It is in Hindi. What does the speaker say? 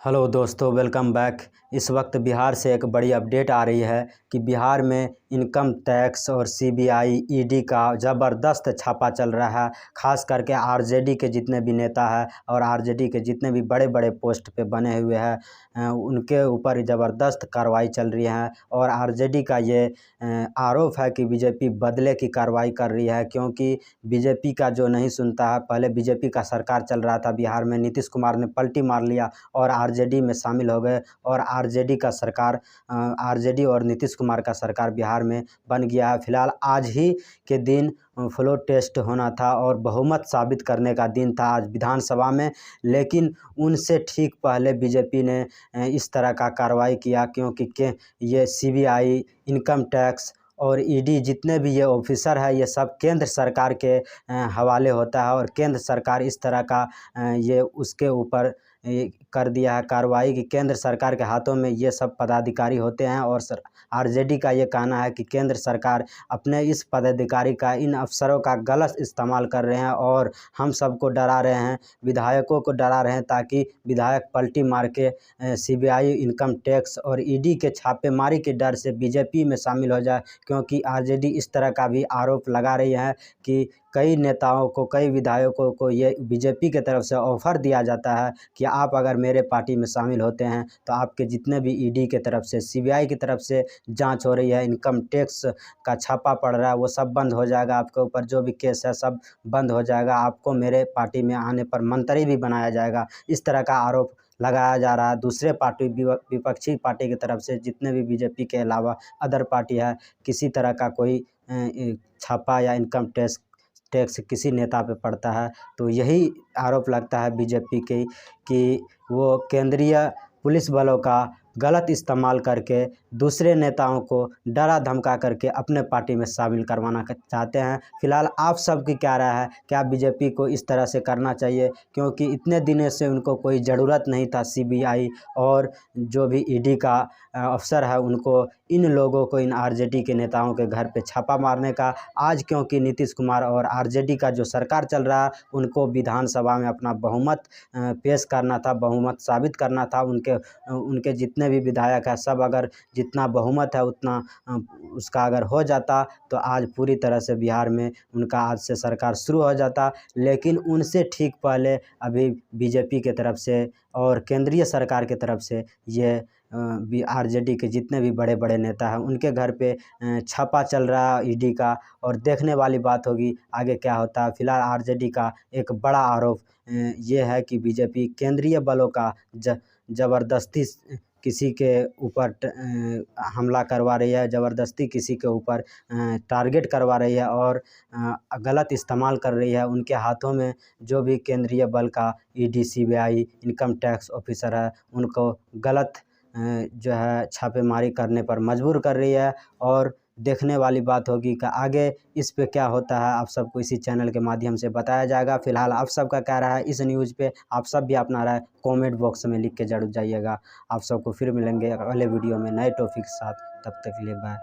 हेलो दोस्तों, वेलकम बैक। इस वक्त बिहार से एक बड़ी अपडेट आ रही है कि बिहार में इनकम टैक्स और सीबीआई ईडी का ज़बरदस्त छापा चल रहा है। ख़ास करके आरजेडी के जितने भी नेता हैं और आरजेडी के जितने भी बड़े बड़े पोस्ट पे बने हुए हैं उनके ऊपर ज़बरदस्त कार्रवाई चल रही है। और आरजेडी का ये आरोप है कि बीजेपी बदले की कार्रवाई कर रही है, क्योंकि बीजेपी का जो नहीं सुनता है। पहले बीजेपी का सरकार चल रहा था बिहार में, नीतीश कुमार ने पलटी मार लिया और आरजेडी में शामिल हो गए और आरजेडी का सरकार आरजेडी और नीतीश कुमार का सरकार बिहार में बन गया है। फिलहाल आज ही के दिन फ्लोर टेस्ट होना था और बहुमत साबित करने का दिन था आज विधानसभा में, लेकिन उनसे ठीक पहले बीजेपी ने इस तरह का कार्रवाई किया, क्योंकि ये सीबीआई, इनकम टैक्स और ईडी जितने भी ये ऑफिसर है ये सब केंद्र सरकार के हवाले होता है। और केंद्र सरकार इस तरह का ये उसके ऊपर कर दिया है कार्रवाई कि केंद्र सरकार के हाथों में ये सब पदाधिकारी होते हैं। और आरजेडी का ये कहना है कि केंद्र सरकार अपने इस पदाधिकारी का, इन अफसरों का गलत इस्तेमाल कर रहे हैं और हम सबको डरा रहे हैं, विधायकों को डरा रहे हैं, ताकि विधायक पलटी मार के सीबीआई, इनकम टैक्स और ईडी के छापेमारी के डर से बीजेपी में शामिल हो जाए। क्योंकि आरजेडी इस तरह का भी आरोप लगा रही है कि कई नेताओं को, कई विधायकों को ये बीजेपी की तरफ से ऑफ़र दिया जाता है कि आप अगर मेरे पार्टी में शामिल होते हैं तो आपके जितने भी ईडी की तरफ से, सीबीआई की तरफ से जांच हो रही है, इनकम टैक्स का छापा पड़ रहा है, वो सब बंद हो जाएगा। आपके ऊपर जो भी केस है सब बंद हो जाएगा। आपको मेरे पार्टी में आने पर मंत्री भी बनाया जाएगा। इस तरह का आरोप लगाया जा रहा है दूसरे पार्टी, विपक्षी पार्टी की तरफ से। जितने भी बीजेपी के अलावा अदर पार्टी है, किसी तरह का कोई छापा या इनकम टैक्स किसी नेता पे पड़ता है तो यही आरोप लगता है बीजेपी के कि वो केंद्रीय पुलिस बलों का गलत इस्तेमाल करके दूसरे नेताओं को डरा धमका करके अपने पार्टी में शामिल करवाना चाहते हैं। फिलहाल आप सब की क्या राय है? क्या बीजेपी को इस तरह से करना चाहिए? क्योंकि इतने दिनों से उनको कोई ज़रूरत नहीं था सीबीआई और जो भी ईडी का अफसर है उनको, इन लोगों को, इन आरजेडी के नेताओं के घर पे छापा मारने का। आज क्योंकि नीतीश कुमार और आरजेडी का जो सरकार चल रहा है उनको विधानसभा में अपना बहुमत पेश करना था, बहुमत साबित करना था। उनके जितने भी विधायक हैं सब, अगर जितना बहुमत है उतना उसका अगर हो जाता तो आज पूरी तरह से बिहार में उनका आज से सरकार शुरू हो जाता। लेकिन उनसे ठीक पहले अभी बीजेपी के तरफ से और केंद्रीय सरकार की तरफ से ये आरजेडी के जितने भी बड़े बड़े नेता हैं उनके घर पे छापा चल रहा है ईडी का। और देखने वाली बात होगी आगे क्या होता है। फिलहाल आरजेडी का एक बड़ा आरोप ये है कि बीजेपी केंद्रीय बलों का ज़बरदस्ती किसी के ऊपर हमला करवा रही है, ज़बरदस्ती किसी के ऊपर टारगेट करवा रही है और गलत इस्तेमाल कर रही है। उनके हाथों में जो भी केंद्रीय बल का ED, CBI, income tax officer है उनको गलत जो है छापेमारी करने पर मजबूर कर रही है। और देखने वाली बात होगी कि आगे इस पे क्या होता है, आप सबको इसी चैनल के माध्यम से बताया जाएगा। फिलहाल आप सबका क्या राय है इस न्यूज़ पे? आप सब भी अपना राय कमेंट बॉक्स में लिख के जरूर जाइएगा। आप सबको फिर मिलेंगे अगले वीडियो में नए टॉपिक के साथ। तब तक के लिए बाय।